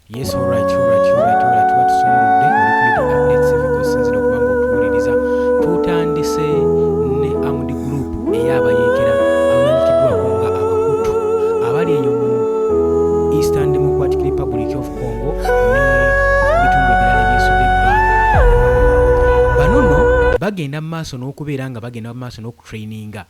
Yes, alright. Batusumuludde oli ku UD Updates ebikosinzira okuba ng'otuwuliriza. Tutandise ne Amudi Group ey'abayeekera abamanyikiddwako nga Abahutu abali eyo mu Eastern Democratic Republic of Congo ne bitundu ebirala ebyesudde eggwanga. Bano nno bagenda mu maaso n'okubeera nga bagenda mu maaso n'okutraininga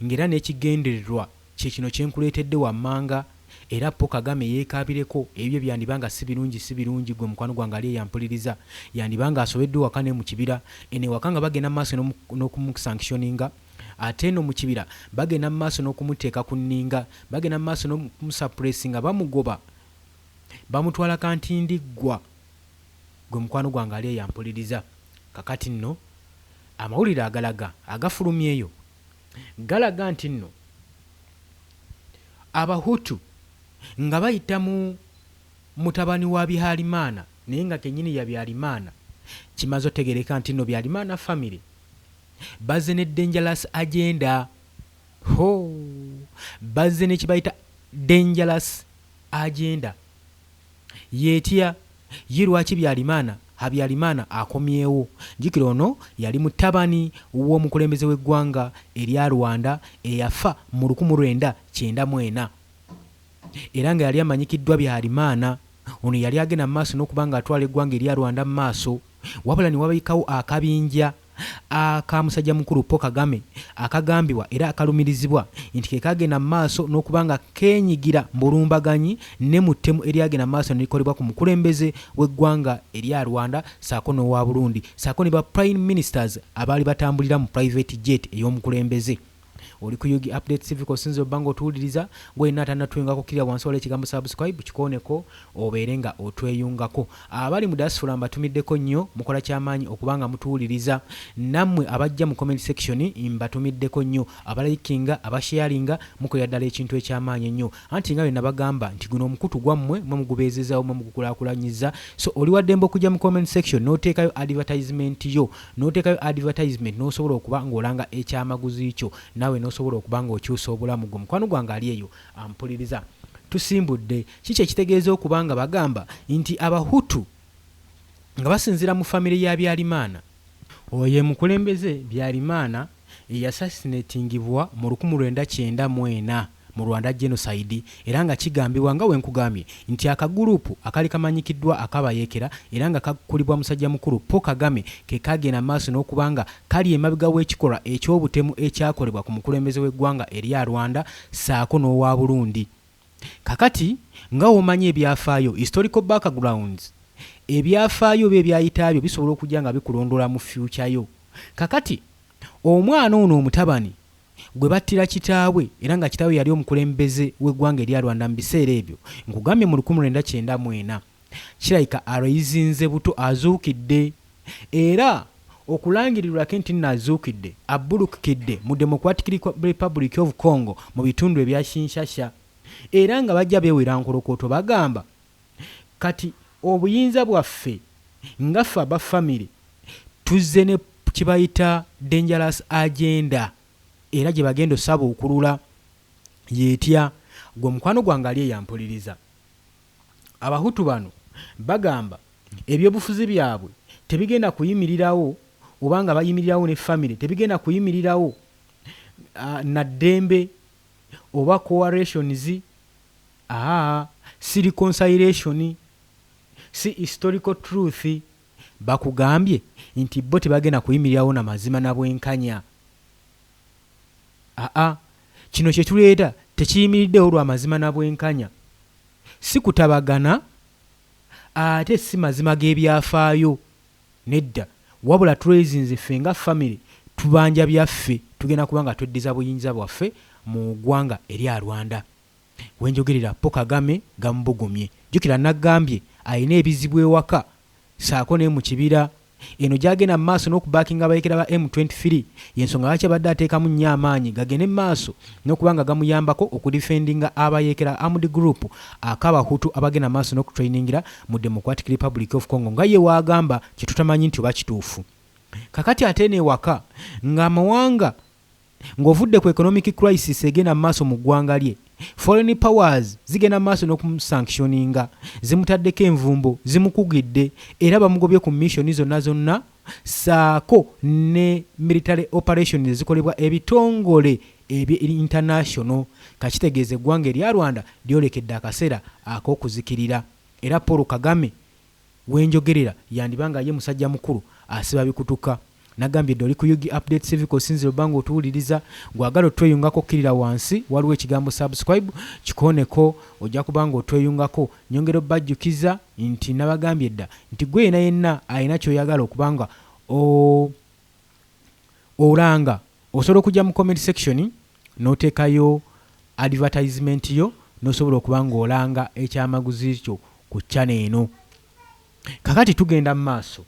ng'era n'ekigendererwa kye kino kye nkuleetedde wammanga. Era Paul Kagame yeekaabireko ebyo byandibanga si birungi gwe mukwano gwange ali eyampuliriza yandibanga asobeddwe waka ne mu kibira ene waka nga bagenda mu maaso n'okumusanctioninga ate no mu kibira bagenda mu maaso n'okumuteeka ku nninga bagenda mu maaso n'okumusuppressinga bamugoba bamutwala kantindiggwa gwe mukwano gwange ali eyampuliriza. Kakati nno amawulire agalaga agafulumyeyo galaga nti nno Abahutu nga bayita mu mutabani wa Bihalimaana naye nga kennyini ya Bihalimaana kimaze otegereka nti nno Bihalimaana family bazze ne dangerous agenda bazze ne kibayita dangerous agenda yeetya ye lwaki Bihalimaana Habyarimana akomyewo. Jjukira ono yali mutabani w'omukulembeze w'eggwanga erya Rwanda eyafa mu 1994 era nga yali amanyikiddwa Bihalimaana ono yali agenda mu maaso n'okuba nga atwala eggwanga erya Rwanda mu maaso wabula ne wabayikawo akabinja aka musajja mukulu Paul Kagame akagambibwa era akalumirizibwa nti ke kagenda mu maaso n'okuba nga kenyigira mbulumbaganyi ne mu ttemu eryagenda mu maaso nelikolebwa ku mukulembeze w'eggwanga erya Rwanda saako n'owa Burundi saako ne ba prime ministers abaali batambulira mu private jet ey'omukulembeze. Oli ku UG Updates TV kosinzo bango otuwuliriza gwe natana twengako kiriya wansi wala ekigambo subscribe kikoneko obeere nga otweyungako. Abali mu diaspora mbatumiddeko nnyo mukola kyamaanyi okubanga mutuwuliriza nammwe abajja mu comment section mbatumiddeko nnyo abalikinga abasharinga mukola ddala ekintu ekyamaanyi nnyo anti nga bwe nabagamba nti guno omukutu gwammwe mugubeezezaawo mugukulakulanyiza so oli waddembe okujja mu comment section n'oteekayo advertisement yo n'oteekayo advertisement n'osobola okuba ng'olanga ekyamaguzi kyo nawe n'osobola okuba ng'okyusa obulamu gwo mukwano gwange ali eyo ampuliriza. Tusimbudde kiki ekitegeeza okuba nga bagamba nti Abahutu nga basinzira mu famire ya Bihalimaana oyo mukulembeze Bihalimaana eyasasinatingibwa mu 1994 mu Rwanda genocide era nga kigambibwa nga wenkugambye nti akagurupu akali kamanyikiddwa akabayeekera era nga kakulibwa musajja mukulu Paul Kagame ke kagenda maaso n'okubanga kali emabega w'ekikolwa eky'obutemu ekyakolebwa ku mukulembeze w'eggwanga erya Rwanda saako n'owa Burundi. Kakati nga omanyi ebyafaayo historical backgrounds ebyafaayo bye byayitaabyo bisobola okujja nga bikulondola mu future yo. Kakati omwana ono omutabani gwe battira kitaawe era nga kitaawe yali omukulembeze w'eggwanga erya Rwanda mu biseera ebyo nkugambye mu 1994 kirayika arayizinze buto azuukidde era okulangirirwa nti azuukidde abbulukidde mu Democratic Republic of Congo mu bitundu ebya Kinshasa era nga bajja beewera nkolokoto bagamba kati obuyinza bwaffe ngaffe aba family tuzze ne kibayita dangerous agenda era gye bagenda osaba okulula yeetya gwe mukwano gwange ali eyampuliriza. Abahutu bano bagamba ebyobufuzi byabwe tebigenda kuyimirirawo oba nga bayimirirawo ne family tebigenda kuyimirirawo na ddembe oba coalitions si reconciliation si historical truth bakugambye nti bo tebagenda kuyimirirawo na mazima na bwenkanya. Kino kye tuleeta tekiyimiriddewo lwa mazima na bwenkanya si kutabagana ate si mazima g'ebyafaayo nedda wabula tulezinze ffe nga family tubanja byaffe tugenda kuba nga tweddiza buyinza bwaffe mu ggwanga erya Rwanda. Wenjogerera Paul Kagame gamubugumye jjukira nagambye ayina ebizibu ewaka saako ne mu kibira eno gyagenda mu maaso n'okubaakinga abayeekera ba M23 y'ensonga lwaki abadde ateekamu nnyo amaanyi gagende mu maaso n'okuba nga gamuyambako okudifendinga abayeekera Armed Group ak'Abahutu abagenda mu maaso n'okutrainingira mu Democratic Republic of Congo nga ye waagamba kye tutamanyi nti oba kituufu. Kakati ate n'ewaka ng'amawanga ng'ovudde ku economic crisis egenda mu maaso mu ggwanga lye foreign powers zigenda maaso n'okumusanctioninga zimutaddeko envumbo zimukugidde era bamugobye ku mission zonna saako ne military operations ezikolebwa ebitongole international kakitegeeza eggwanga erya Rwanda lyolekedde akaseera ak'okuzikirira era Paul Kagame wenjogerera yandibanga ye musajja mukulu asiba bikutuka nagambye doli ku Yugi Update Civic osinziro bango otuwuliriza gwagala otweyungako kirira wansi waliwo ekigambo subscribe kikoneko ojja kubanga otweyungako nyongero bajjukiza nti nabagambye dda nti gwe yenna alina kyoyagala okubanga olanga osobola okujja mu comment section n'oteekayo advertisement yo n'osobola okubanga olanga ekyamaguzi kyo ku channel eno. Kakati tugenda mu maaso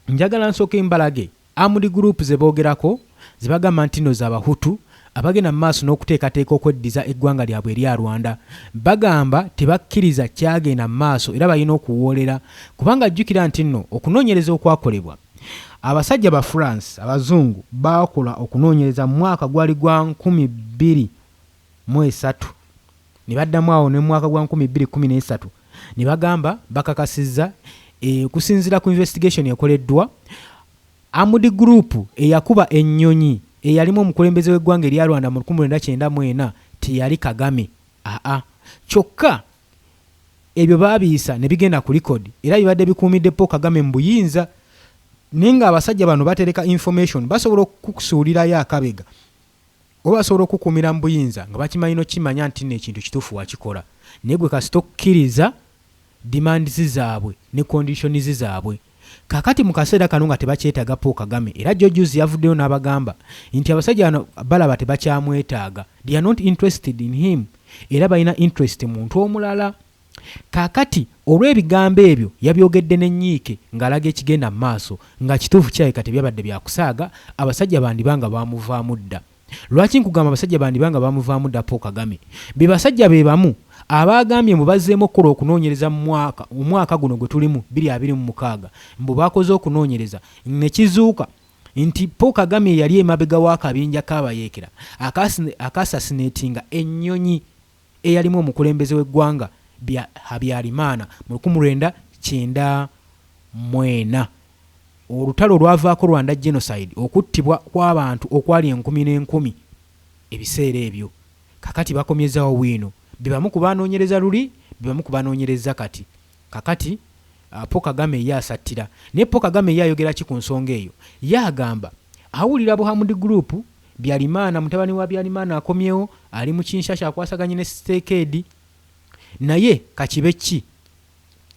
njagala nsooke mbalage Armed Group ze boogerako zibagamba nti nno z'Abahutu abagenda mu maaso n'okuteekateeka okweddiza eggwanga lyabwe erya Rwanda bagamba tebakkiriza kyagenda mu maaso era balina okuwoolera kubanga jjukira nti nno okunoonyereza okwakolebwa abasajja ba France abazungu bakola okunoonyereza mu mwaka gwali gwa 2013 ne baddamu awo ne mwaka gwa 2013 ne bagamba bakakasizza kusinzira ku investigation yakoleddwa Armed Group eyakuba ennyonyi eyalimu omukulembeze w'eggwanga erya Rwanda mu 1994 teyali Kagame kyokka ebyo baabiyisa ne bigenda ku record era bibadde bikuumidde Paul Kagame mu buyinza ninga abasajja bano batereka information basobola okukusuulirayo akabega oba basobola okukuumira mu buyinza nga bakimanyi n'okimanya nti n'ekintu kituufu wakikola naye gwe kasita okkiriza demands zaabwe ne conditions zaabwe kakati mu kaseera kano nga tebakyetaaga Paul Kagame era George yavuddeyo n'abagamba nti abasajja bano balaba tebakyamwetaaga they are not interested in him era balina interest muntu omulala kakati olw'ebigambo ebyo yabyogedde n'ennyiike ng'alaga ekigenda mu maaso nga kituufu kyayika tebyabadde byakusaaga abasajja bandibanga bamuvaamu dda lwaki nkugamba abasajja bandibanga bamuvaamu dda Paul Kagame be basajja be bamu abagambye mbu bazzeemu okukola okunoonyereza mu mwaka guno gwe tulimu 2026 mbu bakoze okunoonyereza ne kizuuka nti Paul Kagame yali emabega w'akabinja k'abayeekera akasasinatinga ennyonyi eyalimu omukulembeze w'eggwanga Habyarimana mu 1994 olutalo lwavaako Rwanda genocide okuttibwa kw'abantu okwali 10,000 ebiseera ebyo kakati bakomyezawo wino bebamu kubanoonyereza luli bebamu kubanoonyereza kati kakati Paul Kagame ye asattira naye Paul Kagame ye ayogera ki ku nsonga eyo ye agamba awulira Armed Group Byarimana mutabani wa Byarimana akomyewo ali mu Kinshasa akwasaganye ne Stekedi naye kakibe ki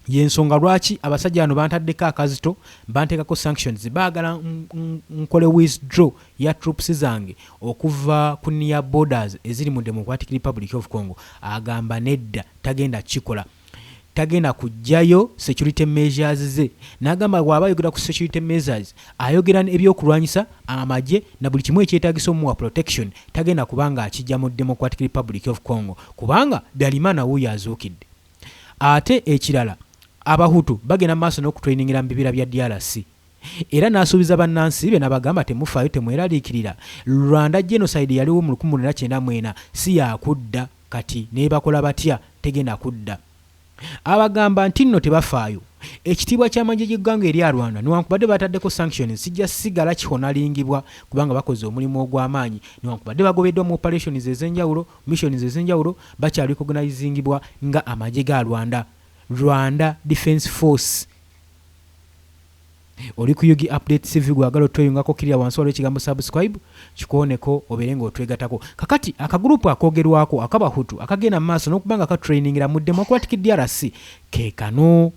yensonga lwaki abasajja bano bantaddeko akazito banteekako sanctions baagala nkole withdraw ya troops zange okuva ku near borders eziri mu Democratic Republic of Congo agamba nedda tagenda kikola tagenda kujjayo security measures ze n'agamba bw'aba ayogera ku security measures ayogera ebyokulwanyisa amagye na buli kimu ekyetaagisa omuwa protection tagenda kubanga akijja mu Democratic Republic of Congo kubanga Byarimana wuyo azuukidde ate ekirala Abahutu bagenda maaso n'okutrainingira mu bibira bya DRC era n'asuubiza bannansi be n'abagamba temufaayo temweraliikirira Rwanda genocide yaliwo mu 1994 si yakudda kati ne bakola batya tegenda kudda abagamba nti nno tebafaayo ekitiibwa ky'amagye gy'eggwanga erya Rwanda newankubadde bataddeko sanctions sijja sigala kihonalingibwa kubanga bakoze omulimu ogw'amaanyi newankubadde bagobeddwa mu operations ez'enjawulo missions ez'enjawulo bakyali recognizingibwa nga amagye ga Rwanda Defense Force. Oli ku Yugi Update CV gwagala otweyungako kirya wansi waliwo ekigambo subscribe kikooneko obeerenga otwegatako kakati akagurupu akoogerwako akabahutu akagenda mu maaso n'okubanga katrainingira mu Democratic DRC keekano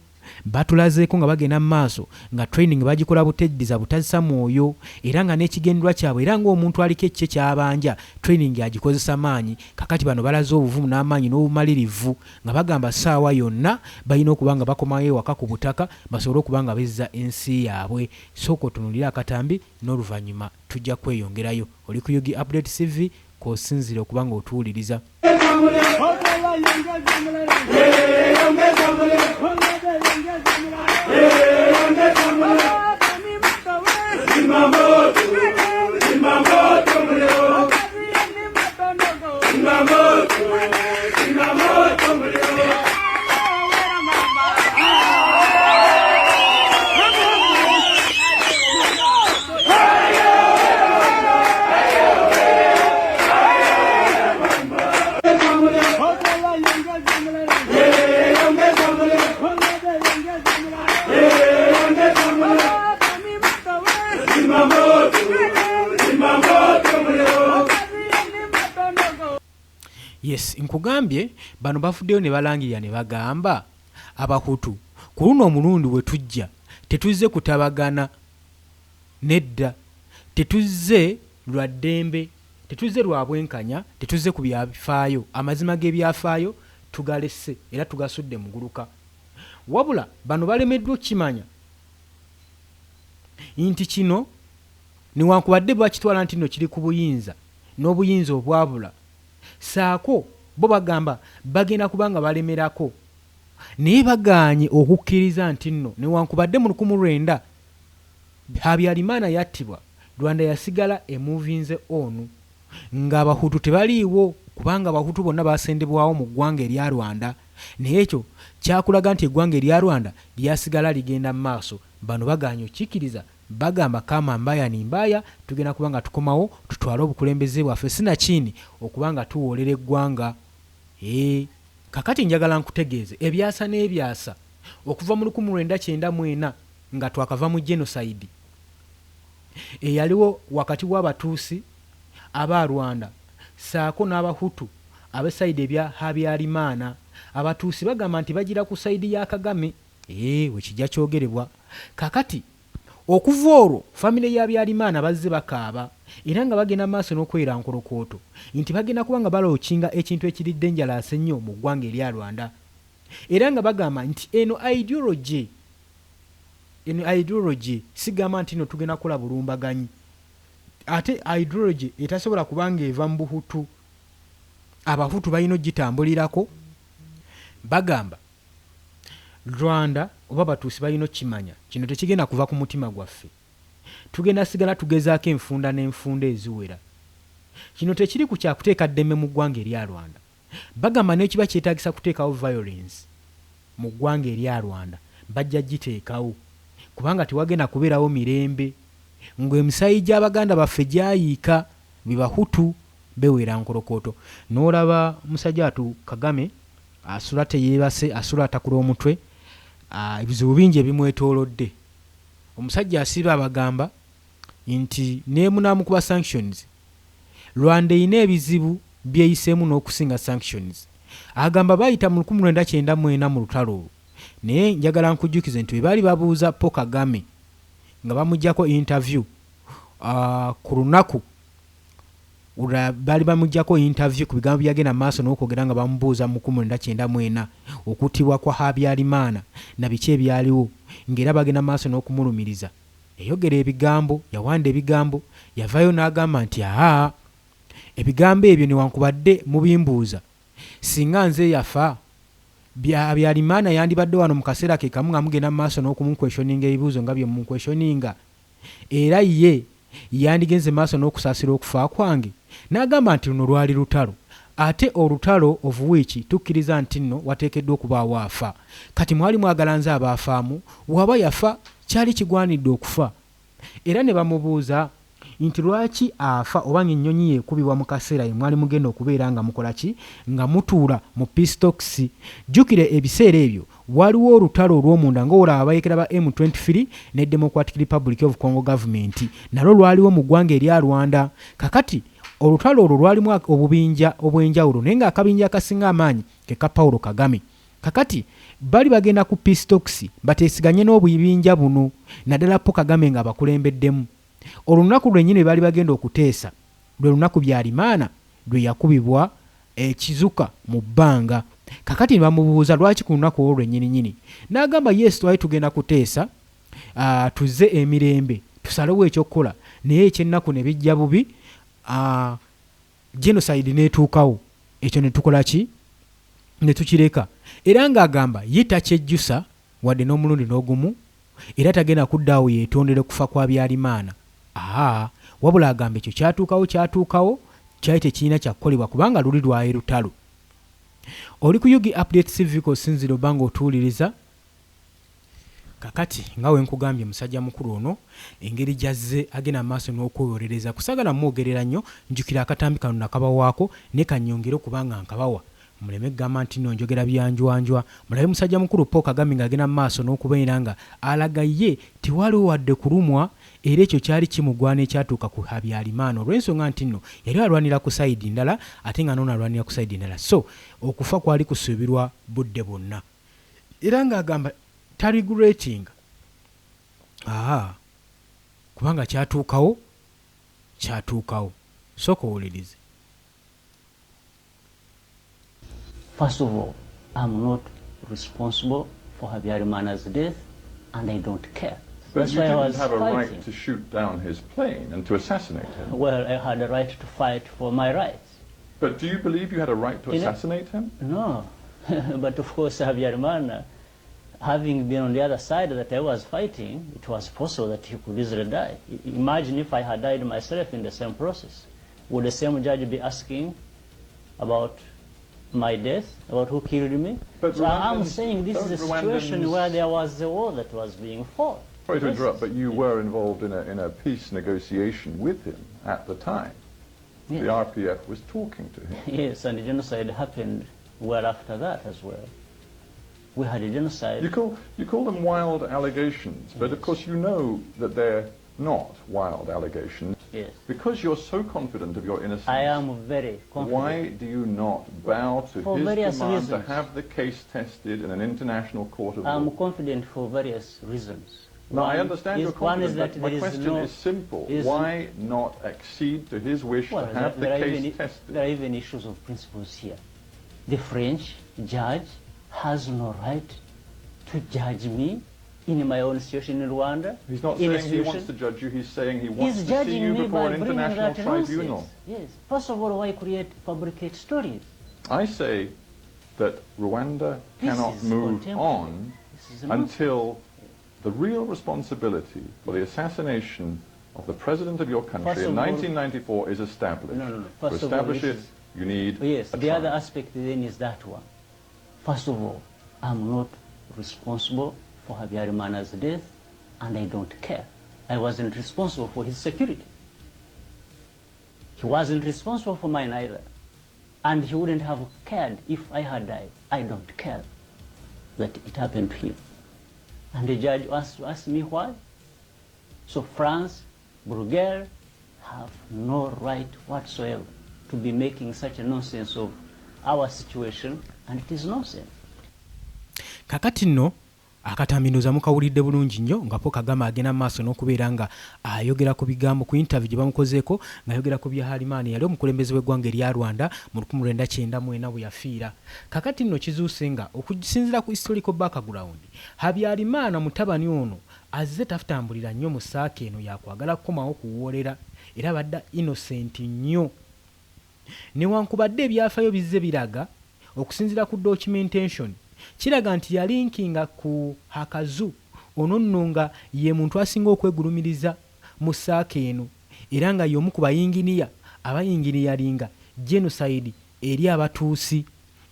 batulazeeko nga bagenda mu maaso nga training bagikola buteddiza butazisa mwoyo era nga n'ekigendwa kyabwe era ng'omuntu aliko ekye kyabanja training agikozesa maanyi kakati bano balaze obuvumu n'amaanyi n'obumalirivu nga bagamba ssaawa yonna balina okuba nga bakomayo ewaka ku butaka basobole okuba nga bezza ensi yaabwe sooka otunulira akatambi n'oluvannyuma tujja kweyongerayo oli ku Yugi Update CV k'osinzira okuba nga otuwuliriza Zimamoto yes nkugambye bano bafuddeyo ne balangirira ne bagamba abahutu ku luno omulundi we tujja tetuzze kutabagana nedda tetuzze lwa ddembe tetuzze lwa bwenkanya tetuzze ku byafaayo amazima g'ebyafaayo tugalese era tugasudde muguluka wabula bano balemeddwa okukimanya nti kino newankubadde bakitwala nti nno kiri ku buyinza n'obuyinza obwabula saako bo bagamba bagenda kubanga balemerako naye bagaanye okukkiriza nti nno newankubadde mu 1900 Habyarimana yattibwa Rwanda yasigala emuvinze onu ng'abahutu tebaliiwo kubanga abahutu bonna basendebwawo mu ggwanga erya Rwanda naye ekyo kyakulaga nti eggwanga erya Rwanda lyasigala ligenda mu maaso bano bagaanye okikkiriza bagamba kama mbaya ni mbaya tugenda kubanga tukomawo tutwale obukulembeze bwaffe sinakini okubanga tuwoolera eggwanga kakati njagala nkutegeeze ebyasa n'ebyasa okuva mu 1994 nga twakava mu genocide eyaliwo wakati w'abatuusi aba Rwanda saako n'abahutu ab'esayidi ebya Habyarimana abatuusi bagamba nti bagira ku sayidi ya Kagame wekijja kyogerebwa kakati okuva olwo famire ya Habyarimana bazze bakaaba era nga bagenda maaso n'okwera nkolokooto nti bagenda kubanga balookinga ekintu ekiri dangerous ennyo mu ggwanga erya Rwanda era nga bagamba nti eno ideology sigamba nti no tugenda kola bulumbaganyi ate ideology etasobola kubanga eva mu buhutu abahutu balina ogitambulirako bagamba Rwanda oba batuusi balina okimanya kino tekigenda kuva ku mutima gwaffe tugenda sigala tugezaako enfunda n'enfunda eziwera kino tekiri ku kyakuteeka ddembe mu ggwanga erya Rwanda bagamba n'ekiba kyetaagisa kuteekawo violence mu ggwanga erya Rwanda bajja giteekawo kubanga tewagenda kubeerawo mirembe ng'emisayi gy'abaganda baffe gyayiika bibahutu bewera nkolokooto n'olaba musajja watu Kagame asula teyeebase asula atakula omutwe ebizibu bingi ebimwetoolodde omusajja asiba abagamba nti neemunaamu kuba sanctions Rwanda erina ebizibu byeyiseemu n'okusinga sanctions agamba bayita mu 1994 mu lutalo olwo naye njagala nkujjukize nti baali babuuza Paul Kagame nga bamuggyako interview ku lunaku baali bamuggyako interview ku bigambo byagenda maaso n'okwogera nga bamubuuza mu 1994 okuttibwa kwa Habyarimana na biki ebyaliwo ng'era bagenda maaso n'okumulumiriza yayogera ebigambo yawanda ebigambo yavayo n'agamba nti ebigambo ebyo newankubadde mubimbuuza singa nze yafa Habyarimana yandibadde wano mu kaseera ke kamu nga mugenda maaso n'okumukweshoninga ebibuuzo nga bye mumukweshoninga era ye yandigenze maaso n'okusaasira okufa kwange n'agamba nti luno lwali lutalo ate olutalo of which tukkiriza nti nno wateekeddwa okubaawo afa kati mwali mwagala nze abaafaamu waba yafa kyali kigwanidde okufa era ne bamubuuza nti lwaki afa oba ng'ennyonyi yeekubibwa mu kaseera ye mwali mugenda okubeera nga mukola ki nga mutuula mu pistox jjukire ebiseera ebyo waliwo olutalo olw'omunda ng'olaba abayekera ba M23 ne Democratic Republic of Congo government nalwo lwaliwo mu ggwanga erya Rwanda kakati olutalo olwo lwalimu obubinja obw'enjawulo naye ng'akabinja akasinga amaanyi ke ka Paulo Kagame kakati bali bagenda ku pistox bateesiganye n'obuyibinja buno naddala Paul Kagame nga bakulembeddemu olunaku lwennyini bali bagenda okuteesa lwe lunaku Habyarimana lwe yakubibwa ekizuka mu bbanga kakati bamubuuza lwaki ku lunaku olwo lwennyini n'agamba yes twali tugenda kuteesa tuzze emirembe tusalewo ekyokukola naye ekyennaku ne bijja bubi genocide n'etuukawo ekyo ne tukola ki ne tukireka era ng'agamba ye takyejjusa wadde n'omulundi n'ogumu era tagenda kuddaawo yeetondere kufa kwa Habyarimana wabula agamba ekyo kyatuukawo kyali tekirina kyakukolebwa kubanga luli lwayi lutalo oli ku Yugi Update TV sinziro banga otuuliriza kakati nga we nkugambye musajja mukulu ono engeri jazze agenda maaso n'okwewolereza kusagala mwogerera nnyo njukira akatambi kano nakabawaako ne kannyongere kubanga nkabawa muleme gamba nti nno njogera byanjwanjwa mulabe musajja mukulu Paul Kagame ng'agenda maaso n'okubeera nga alaga ye tewaliwo wadde kulumwa era ekyo kyali kimugwana ekyatuuka ku Habyarimana olw'ensonga nti nno yali alwanira ku sayidi ndala ate nga n'ono alwanira ku sayidi ndala, so okufa kwali kusuubirwa budde bwonna. Era ng'agamba taregulating kubanga kyatuukawo sooka owulirize. First of all, I'm not responsible for Habyarimana's death and I don't care. But That's you why I didn't was have a fighting. right to shoot down his plane and to assassinate him. Well, I had a right to fight for my rights. But do you believe you had a right to assassinate him? No, but of course Habyarimana, having been on the other side that I was fighting, it was possible that he could easily die. Imagine if I had died myself in the same process. Would the same judge be asking about my death, about who killed me? But so I'm Rwandans- saying this is a don't situation Rwandans- where there was a war that was being fought. Sorry to Yes. interrupt, but you were involved in a peace negotiation with him at the time. Yes. The RPF was talking to him. Yes, and the genocide happened well after that as well. We had a genocide. You call them wild allegations, but of course you know that they're not wild allegations. Yes. Because you're so confident of your innocence, I am very confident. why do you not bow to For his various command to reasons. have the case tested in an international court of law? I'm confident for various reasons. No, I One understand your is- one is confidence, that but my there is question no- is simple. is- Why not accede to his wish Well, to have the there are case even- tested? There are even issues of principles here. The French judge has no right to judge me in my own situation in Rwanda. He's not in a saying he wants situation- to judge you, he's saying he wants He's to see judging you me before by an bringing international that tribunal. nonsense. Yes. First of all, why fabricate stories? I say that Rwanda This cannot is move contemporary. on This is a nonsense. until the real responsibility for the assassination of the president of your country First in of all- 1994 is established. No. To First of all, establish this it, is- you need Yes, a the other trial. aspect then is that one. First of all, I'm not responsible for Habyarimana's death, and I don't care. I wasn't responsible for his security. He wasn't responsible for mine either. And he wouldn't have cared if I had died. I don't care that it happened to him. And the judge asked me why. So France, Bruegel have no right whatsoever to be making such a nonsense of our situation, and it is nonsense. Kakati nno akatambinuza mukawulidde bulungi nnyo nga po Kagame agenda maaso n'okubeera nga ayogera ku bigambo ku interview gye bamukozeeko ng'ayogera ku bya Halimani yali omukulembeze w'eggwanga erya Rwanda mu 1994 bwe yafiira. Kakati nno kizuuse nga okusinziira ku historical background, Habyarimana mutabani ono azze tafutambulira nnyo mu saaka eno yakwagala kukomawo kuwoolera era badda innocent nnyo. Newankubadde ebyafaayo bizze biraga okusinziira ku documentation kiraga nti yalinkinga ku Hakazu ono nno nga ye muntu asinga okwegulumiriza mu saaka eno era nga y'omu ku bayinginiya abayinginiyalinga genocide eri abatuusi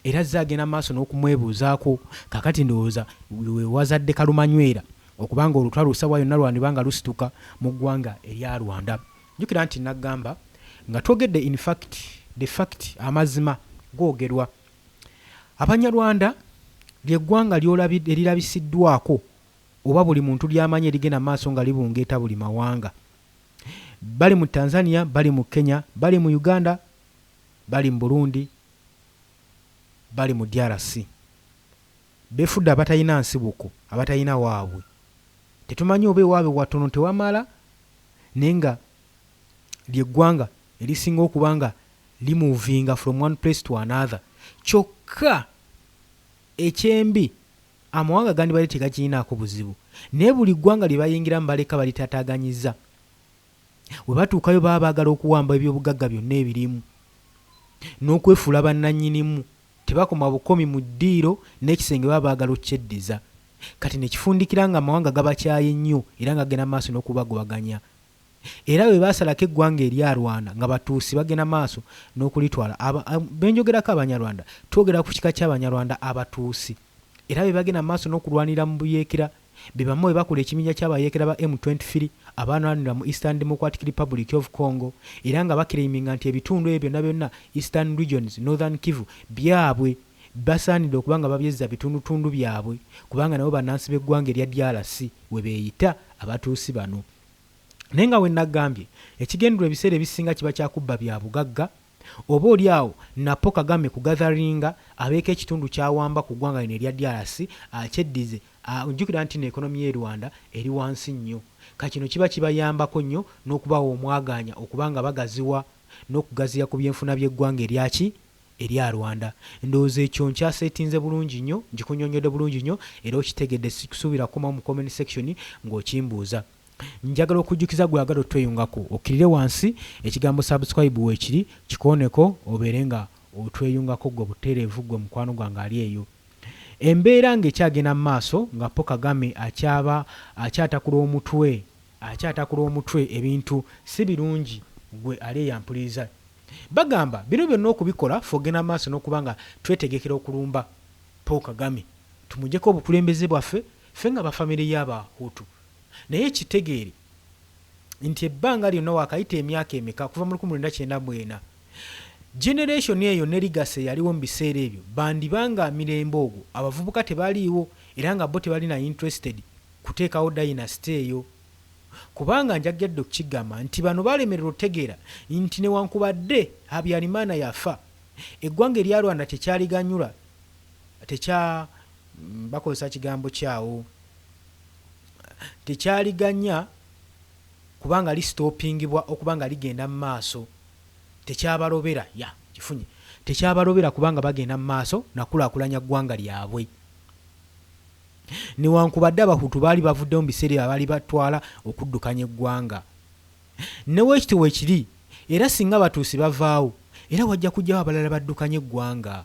era zaagenda maaso n'okumwebuuzaako. Kakati ndowooza we wazadde kalumanywera okubanga olutalo lusabwa yonna lwandibanga lusituka mu ggwanga erya Rwanda. Jjukira nti nagamba nga twogedde in fact the fact amazima googerwa. Abanyarwanda ly'eggwanga erirabisiddwako oba buli muntu ly'amanyi erigenda maaso nga libungeeta buli mawanga. Bali mu Tanzania, bali mu Kenya, bali mu Uganda, bali mu Burundi, bali mu DRC. Befudde abatalina nsibuko, abatalina waabwe. Tetumanyi oba ewaabwe watono tewamala naye nga ly'eggwanga erisinga okuba nga limuvinga from one place to another. Kyokka ekyembi amawanga gandi bali tegakirinaako buzibu naye buli ggwanga lye bayingiramu baleka balitataganyiza. We batuukayo baba baagala okuwamba ebyobugagga byonna ebirimu n'okwefuula bannannyinimu, tebakoma bukomi mu ddiiro n'ekisenge baba baagala okkyeddiza. Kati ne kifundikira nga amawanga gabakyaye nnyo era nga gagenda maaso n'okubagobaganya. Era bwe baasalako eggwanga erya Rwanda nga batuusi bagenda maaso n'okulitwala. Benjogerako Abanyarwanda, twogera ku kika ky'Abanyarwanda abatuusi. Era bwe bagenda maaso n'okulwanira mu buyeekera, be bamu bwe bakula ekiminja ky'abayeekera ba M23 abalwanira mu Eastern Democratic Republic of Congo era nga bakiriminga nti ebitundu ebyo byonna byonna Eastern Regions, Northern Kivu byabwe basaanidde okuba nga babyezza bitundutundu byabwe kubanga nabo bannansi b'eggwanga erya DRC we beeyita abatuusi bano. naye nga we nagambye ekigendera ebiseera ebisinga kiba kyakubba bya bugagga oba oli awo napo Kagame ku gatheringa abeeko ekitundu kyawamba ku ggwanga lino erya DRC akyeddize njukira nti n'ekonomi y'e Rwanda eri wansi nnyo kakino kiba kibayambako nnyo n'okubawa omwaganya okubanga bagaziwa n'okugaziya ku byenfuna by'eggwanga erya Rwanda. Ndowooza ekyo nkyaseetinze bulungi nnyo njikunyonyodde bulungi nnyo era okitegedde sikusuubira kukoma mu comment section ng'okimbuuza. Njagala okujjukiza gwagala otweyungako okkirire wansi ekigambo subscribe weekiri kikooneko obeere nga otweyungako gwe buteerevu gwe mukwano gwange ali eyo. Embeera ng'ekyagenda mu maaso nga Paul Kagame akyatakula omutwe ebintu si birungi gwe ali eyampuliriza. Bagamba bino byonna okubikola fogenda mu maaso n'okuba nga twetegekera okulumba Paul Kagame tumugyeko obukulembeze bwaffe ffe nga bafamire y'Abahutu. Naye kitegeere nti ebbanga lyonna wakayita emyaka emeka kuva mu 1994 generation eyo ne legacy yaliwo mu biseera ebyo bandibanga mirembe ogwo abavubuka tebaliiwo era nga bo tebalina interested kuteekawo dynasty eyo kubanga njagedde okukigamba nti bano balemererwa otegeera nti newankubadde Habyarimana yafa eggwanga erya Rwanda tekyaliganyula bakozesa kigambo kyawo tekyaliganya kubanga listopingibwa okubanga ligenda mu maaso tekyabalobera kifunye tekyabalobera kubanga bagenda mu maaso nakulaakulanya ggwanga lyabwe newankubadde Abahutu baali bavuddeyo mu biseera abaali batwala okuddukanya eggwanga neweekitiibwa ekiri era singa abatuusi bavaawo era wajja kujjawo abalala baddukanya eggwanga.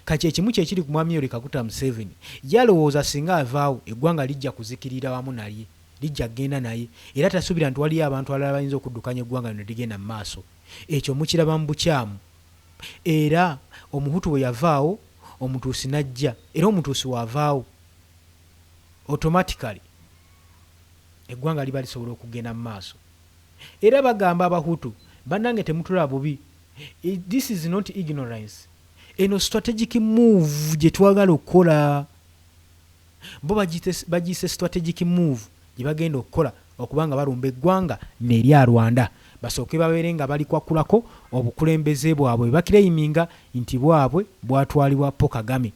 Kati ekimu kyekiri ku Mwami Yoweri Kaguta Museveni yalowooza singa avaawo eggwanga lijja kuzikirira wamu naye lijja kgenda naye era tasuubira nti waliyo abantu abalala bayinza okuddukanya eggwanga lino ligenda mu maaso. Ekyo mukiraba mu bukyamu era Omuhutu bwe yavaawo Omutuusi najja era Omutuusi wavaawo automatically eggwanga liba lisobola okugenda mu maaso. Era bagamba Abahutu bannange temutula bubi, this is not ignorance. Eno strategic move gye twagala okukola bo bagiyise strategic move gye bagenda okukola okubanga balumba eggwanga n'erya Rwanda basooke babeere nga balikwakulako obukulembeze bwabwe bakireyiminga nti bwabwe bwatwalibwa Paul Kagame.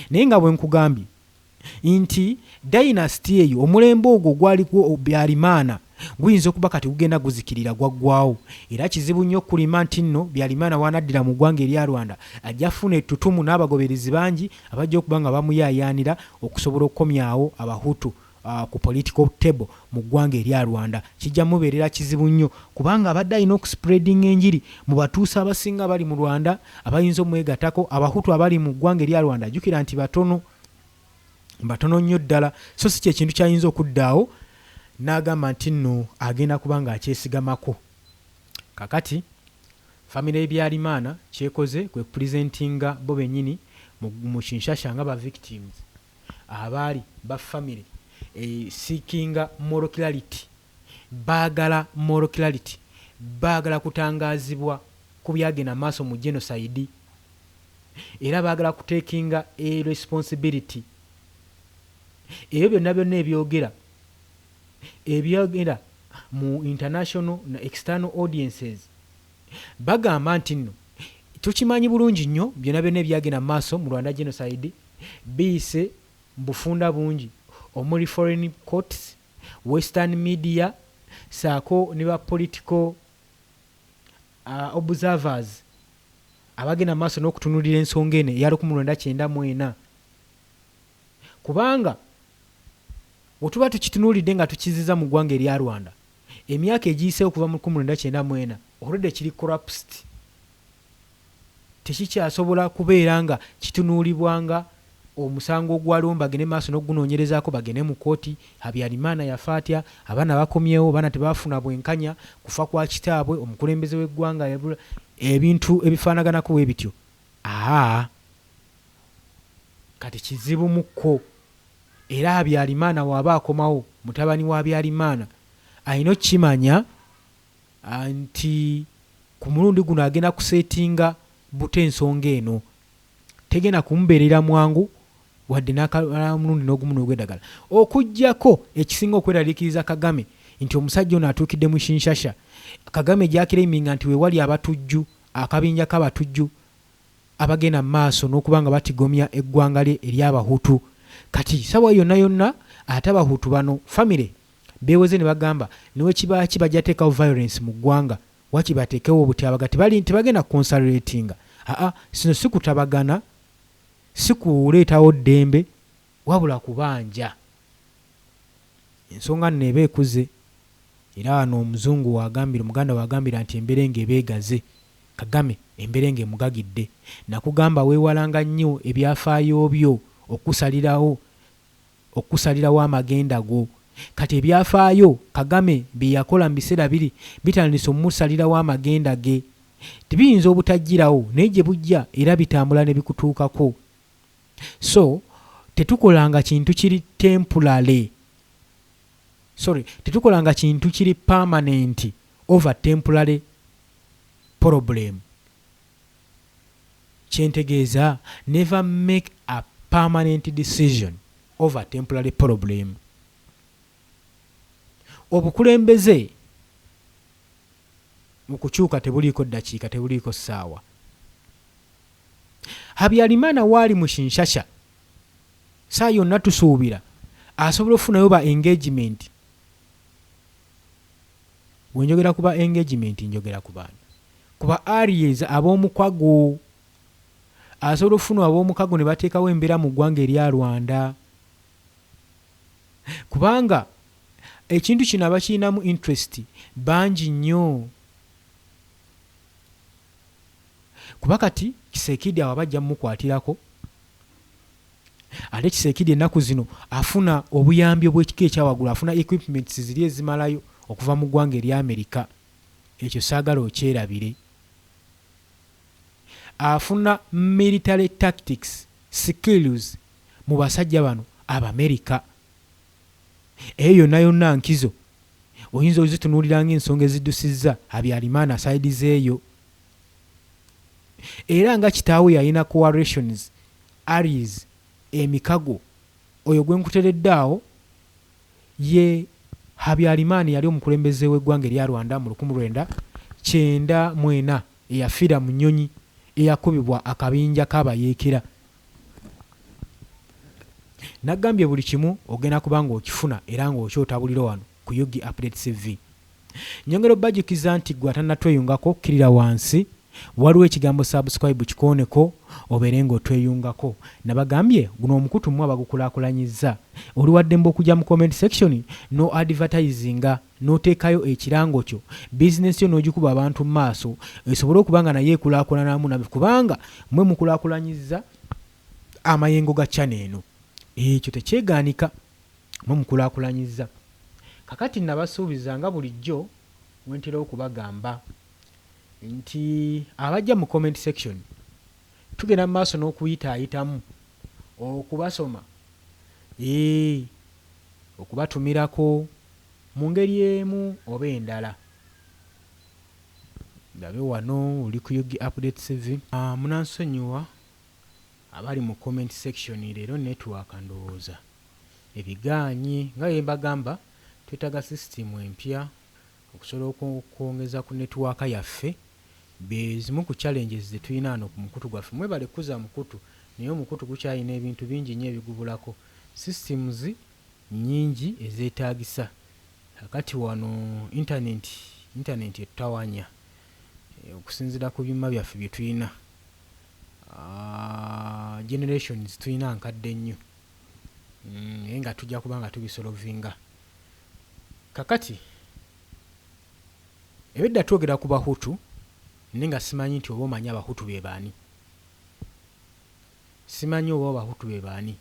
Naye nga bwe nkugambye nti dynasty eyo omulembe ogwo gwaliko Byalimaana guyinza okuba kati gugenda guzikirira gwaggwawo era kizibu nnyo okulima nti nno Byalimaana wanaddira mu ggwanga erya Rwanda ajja funa ettutumu n'abagoberezi bangi abajja okuba nga bamuyaayaanira okusobola okukomyawo Abahutu ku political table mu ggwanga erya Rwanda. Kijja mubeerera kizibu nnyo kubanga abadde alina okuspreading enjiri mu batuusi abasinga bali mu Rwanda abayinza omwegatako Abahutu abali mu ggwanga erya Rwanda jjukira nti batono nnyo ddala so si kyekintu kyayinza okuddaawo n'agamba nti nno agenda kuba nga akyesigamako. Kakati famire y'Ebyalimaana kyekoze kwe kupresentinga bo bennyini mu Kinshasa nga ba victims abaali ba famire seekinga moral clarity, baagala moral clarity, baagala kutangaazibwa ku byagenda maaso mu genocide era baagala kuteekinga responsibility. Ebyo byonna ebyogera mu international na external audiences bagamba nti nno tukimanyi bulungi nnyo byonna ebyagenda mu maaso mu Rwanda genocide biyise bufunda bungi omuli foreign courts, western media saako ne ba political observers abagenda mu maaso n'okutunulira ensonga eno eya 1994 kubanga otuba tukitunulidde nga tukiziza mu ggwanga erya Rwanda emyaka egiyiseewo kuva mu 1994 olwedde kiri collapsed tekikyasobola kubeera nga kitunuulibwanga omusango ogwaliwo bagende maaso n'ogunoonyerezaako bagende mu kooti Habyarimana yafa atya abaana bakomyewo baana tebafuna bwenkanya kufa kwa kitaabwe omukulembeze w'eggwanga ebintu ebifaanaganako bwe bityo kati kizibu mukko era Habyarimana waaba akomawo mutabani wa Habyarimana alina okukimanya nti ku mulundi guno agenda kuseetinga buto ensonga eno tegenda kumubeerera mwangu wadde n'akalala mulundi n'ogumu n'ogw'eddagala okuggyako ekisinga okweraliikiriza Kagame nti omusajja ono atuukidde mu Kinshasa. Kagame gy'akireminga nti weewali abatujju, akabinja k'abatujju abagenda mu maaso n'okuba nga batigomya eggwanga lye ery'Abahutu. Kati sawa yonna yonna ate Abahutu bano famire beeweze ne bagamba niwe kibaaki bajja teekawo violence mu ggwanga waki bateekewo obutyabaga tebagenda consolidatinga. Sino si kutabagana, si kuleetawo ddembe, wabula kubanja. Ensonga nno eba ekuze. Era wano omuzungu wagambira, Omuganda wagambira nti emberenge ebeegaze. Kagame emberenge emugagidde. Nakugamba weewalanga nnyo ebyafaayo byo okusalirawo amagenda go. Kati ebyafaayo Kagame bye yakola mu biseera biri bitandise omusalirawo amagenda ge. Tebiyinza obutajjirawo naye gye bujja era bitambula ne bikutuukako. So tetukolanga kintu kiri temporary. Tetukolanga kintu kiri permanent over temporary problem. Kyentegeeza, never make a permanent decision over temporary problem. Obukulembeze mu kukyuka tebuliiko ddakiika, tebuliiko ssaawa. Habyarimana waali mu Kinshasa saa yonna tusuubira asobola okufunayo ba engagement. Bwe njogera ku ba engagement njogera ku baana, ku ba areas ab'omukago. Asobola okufuna ab'omukago ne bateekawo embeera mu ggwanga erya Rwanda, kubanga ekintu kino abakirinamu interest bangi nnyo. Kuba kati Kisekedi awo bajja mukwatirako, ate Kisekedi ennaku zino afuna obuyambi obw'ekika ekyawaggulu, afuna equipments ziri ezimalayo okuva mu ggwanga erya Amerika. Ekyo saagala okyerabire. Afuna military tactics skills mu basajja bano Abamerika. Eyo yonna yonna nkizo oyinza ozitunuulira ng'ensonga eziddusizza Habyarimana saidi zeeyo. Era nga kitaawe yalina coalitions areas emikago, oyo gwe nkuteredde awo ye Habyarimana yali omukulembeze w'eggwanga erya Rwanda mu 1994 eyafiira mu nnyonyi eyakubibwa akabinja k'abayeekera. Nagambye buli kimu ogenda kubanga okifuna era ng'okyotabulira wano ku Yugi Update TV. Nyongera obbajukiza nti gwe atannatweyungako kkirira wansi waliwo ekigambo subscribe kikooneko obeere ng'otweyungako. Nabagambye guno omukutu mmwe abagukulaakulanyizza. Oli waddembe okujja mu comment section no advertisinga n'oteekayo ekirango kyo, bizinesi yo n'ogikuba abantu mu maaso esobole okuba nga naye ekulaakulanamu nabyo, kubanga mmwe mukulaakulanyizza amayengo ga channel eno. Ekyo tekyegaanika, mmwe mukulaakulanyizza. Kakati nabasuubiza nga bulijjo wentera okubagamba nti abajja mu comment section tugenda mu maaso n'okuyitaayitamu okubasoma, okubatumirako mu ngeri emu oba endala. Ndabe wano oli ku Yugi Update TV. Munansonyiwa abali mu comment section leero network ndowooza ebigaanyi nga bye mbagamba. Twetaaga system empya okusobola okwongeza ku network yaffe. Bezimu ku challenges ze tulina wano ku mukutu gwaffe. Mwebale kuza mukutu naye omukutu gukyalina ebintu bingi nnyo ebigubulako. Systems nnyingi ezeetaagisa. Kakati wano internet etutawanya okusinziira ku byuma byaffe bye tulina. Generations tulina nkadde nnyo naye nga tujja kuba nga tubisolovinga. Kakati ebedda twogera ku Bahutu naye nga simanyi nti oba omanyi Abahutu be baani. Simanyi oba Abahutu be baani.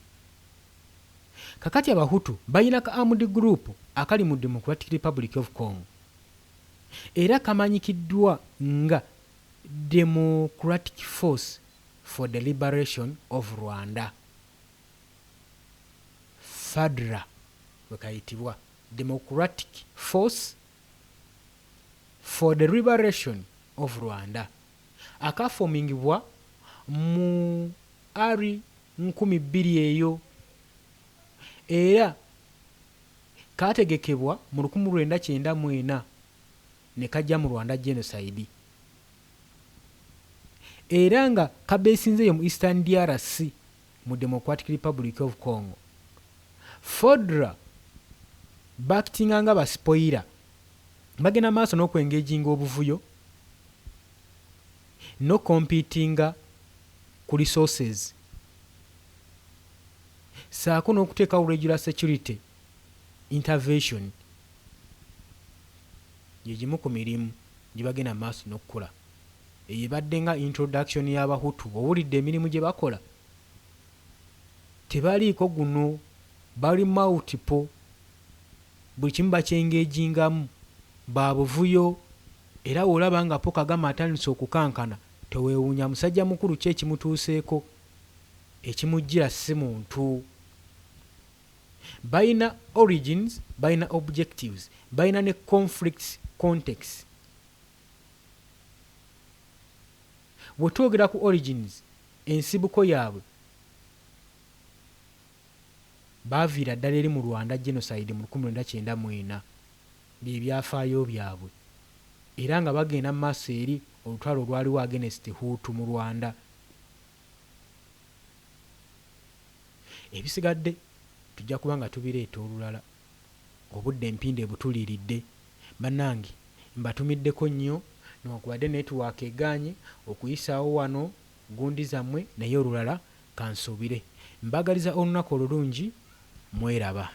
Kakati Abahutu balina ka armed group akali mu Democratic Republic of Congo era kamanyikiddwa nga Democratic Force for the Liberation of Rwanda, FADRA bwe kayitibwa, Democratic Force for the Liberation of Rwanda, akafomingibwa mu early 2000 eyo era kategekebwa mu 1994 ne kajja mu Rwanda genocide era nga kabeesinzeeyo mu Eastern DRC mu Democratic Republic of Congo. FODRA bakitinga nga baspoira bagenda maaso n'okwengeginga obuvuyo no competinga ku resources saako n'okuteekawo regular security intervention gye gimu ku mirimu gye bagenda maaso n'okkola. Eyo ebadde nga introduction y'Abahutu. Owulidde emirimu gye bakola tebaliiko guno, bali multiple, buli kimu bakyengegingamu babuvuyo era olaba nga po Kagame atandise okukankana teweewuunya musajja mukulu ki ekimutuuseeko ekimujjira si muntu. Balina origins, balina objectives, balina ne conflicts context. Bwe twogera ku origins, ensibuko yaabwe baaviira ddala eri mu Rwanda genocide mu 1994 bye byafaayo byabwe era nga bagenda mu maaso eri olutalo olwaliwo against Hutu mu Rwanda. Ebisigadde tujja kuba nga tubireeta olulala, obudde empinde butuliiridde. Bannange mbatumiddeko nnyo newankubadde netiwaaka egaanye okuyisaawo wano gundi zammwe naye olulala kansuubire. Mbagaliza olunaku olulungi, mweraba.